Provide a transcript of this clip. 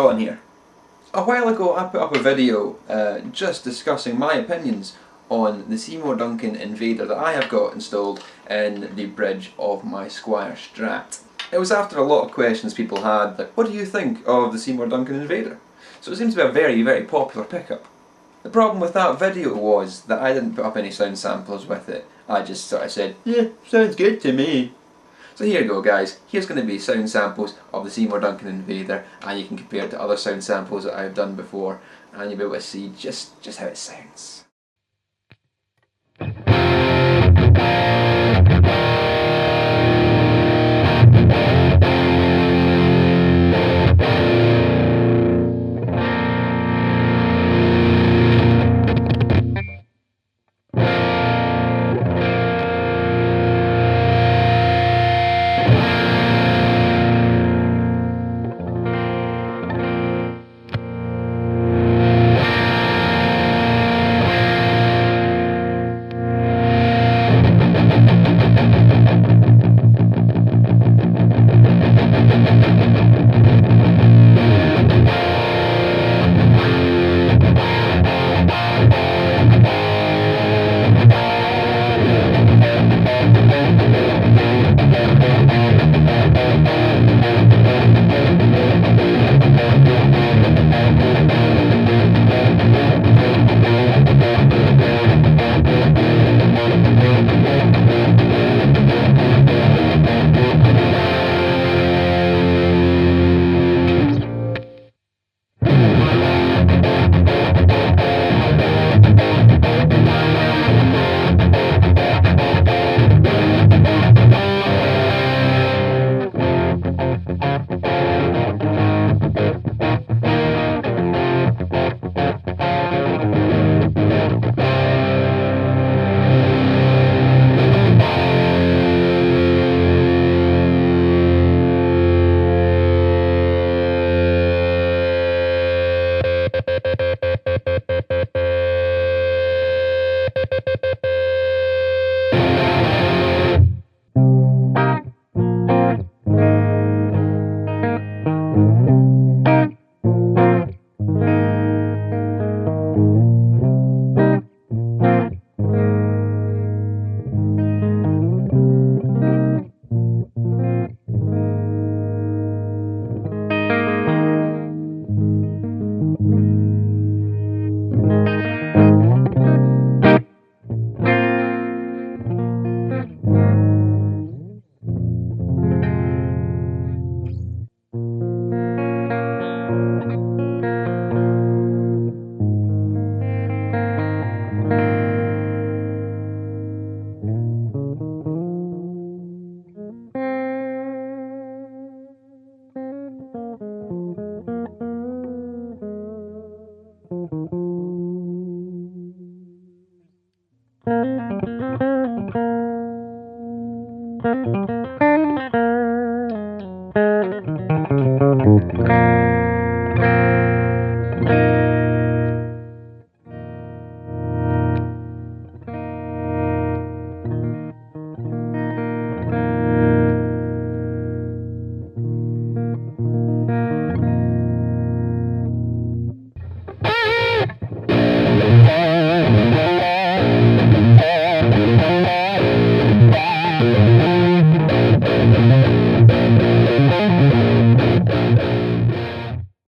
on here? A while ago I put up a video just discussing my opinions on the Seymour Duncan Invader that I have got installed in the bridge of my Squier Strat. It was after a lot of questions people had, like, what do you think of the Seymour Duncan Invader? So it seems to be a very, very popular pickup. The problem with that video was that I didn't put up any sound samples with it. I just sort of said, yeah, sounds good to me. So here you go guys, here's going to be sound samples of the Seymour Duncan Invader, and you can compare it to other sound samples that I've done before, and you'll be able to see just how it sounds.